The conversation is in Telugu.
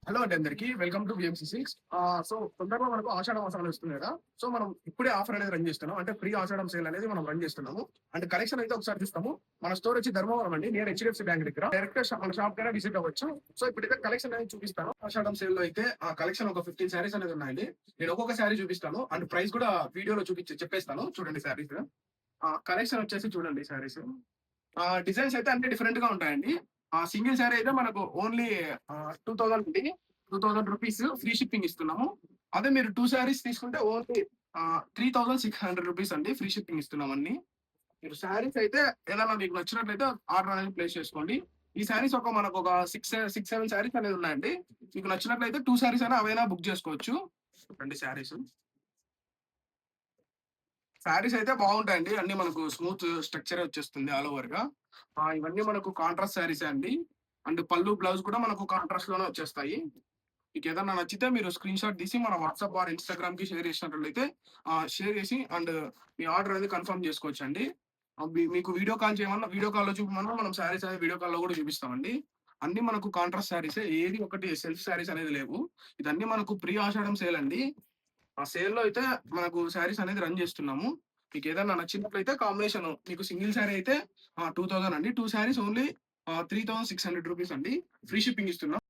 హలో అండి అందరికి welcome to VMC silks. So తొందరలో మనకు ఆషాఢ మాసాలు వస్తుంది కదా. సో మనం ఇప్పుడే ఆఫర్ అనేది రన్ చేస్తున్నాం, అంటే ఫ్రీ ఆషాఢం సేల్ అనేది మనం రన్ చేస్తున్నాము. అండ్ కలెక్షన్ అయితే ఒకసారి చూస్తాము. మన స్టోర్ వచ్చి ధర్మవరం అండి, నియర్ హెచ్డిఎఫ్సి బ్యాంక్ దగ్గర. డైరెక్ట్ మన షాప్ కైనా విజిట్ అవ్వచ్చు. సో ఇప్పుడైతే కలెక్షన్ అనేది చూపిస్తాను. ఆషాఢం సేల్ లో అయితే ఆ కలెక్షన్ ఒక 15 శారీస్ అనేది ఉన్నాయండి. నేను ఒక్కొక్క శారీ చూపిస్తాను అండ్ ప్రైస్ కూడా వీడియోలో చెప్పేస్తాను. చూడండి శారీస్. కలెక్షన్ వచ్చేసి చూడండి శారీస్. డిజైన్స్ అయితే అన్ని డిఫరెంట్ గా ఉంటాయండి. సింగిల్ శారీ అయితే మనకు ఓన్లీ 2000 ఉంది. 2000 రూపీస్ ఫ్రీ షిప్పింగ్ ఇస్తున్నాము. అదే మీరు 2 శారీస్ తీసుకుంటే ఓన్లీ 3600 రూపీస్ అండి, ఫ్రీ షిప్పింగ్ ఇస్తున్నాం అన్ని. మీరు శారీస్ అయితే ఏదైనా మీకు నచ్చినట్లయితే ఆర్డర్ అనేది ప్లేస్ చేసుకోండి. ఈ శారీస్ మనకు ఒక 6-7 శారీస్ అనేది ఉన్నాయండి. మీకు నచ్చినట్లయితే 2 శారీస్ అయినా అవైనా బుక్ చేసుకోవచ్చు. చూడండి శారీస్. శారీస్ అయితే బాగుంటాయండి, అన్ని మనకు స్మూత్ స్ట్రక్చర్ వచ్చేస్తుంది ఆల్ ఓవర్ గా. ఇవన్నీ మనకు కాంట్రాస్ట్ శారీస్ అండి. అండ్ పళ్ళు బ్లౌజ్ కూడా మనకు కాంట్రాస్ట్ లోనే వచ్చేస్తాయి. మీకు ఏదన్నా నచ్చితే మీరు స్క్రీన్ షాట్ తీసి మన వాట్సాప్ ఆర్ ఇన్స్టాగ్రామ్ కి షేర్ చేసినట్లయితే షేర్ చేసి అండ్ మీ ఆర్డర్ అనేది కన్ఫర్మ్ చేసుకోవచ్చు అండి. మీకు వీడియో కాల్ చేయమన్నా వీడియో కాల్ లో చూపమన్నా మనం శారీస్ అనేది వీడియో కాల్ లో కూడా చూపిస్తామండి. అన్ని మనకు కాంట్రాస్ట్ శారీసే, ఏది ఒకటి సెల్ఫ్ శారీస్ అనేది లేవు. ఇదన్నీ మనకు ప్రీ ఆషాఢం సేల్ అండి. ఆ సేల్ లో అయితే మనకు శారీస్ అనేది రన్ చేస్తున్నాము. మీకు ఏదైనా నచ్చినట్లయితే కాంబినేషన్, మీకు సింగిల్ శారీ అయితే 2000 అండి, 2 శారీస్ ఓన్లీ 3600 రూపీస్ అండి, ఫ్రీ షిప్పింగ్ ఇస్తున్నాం.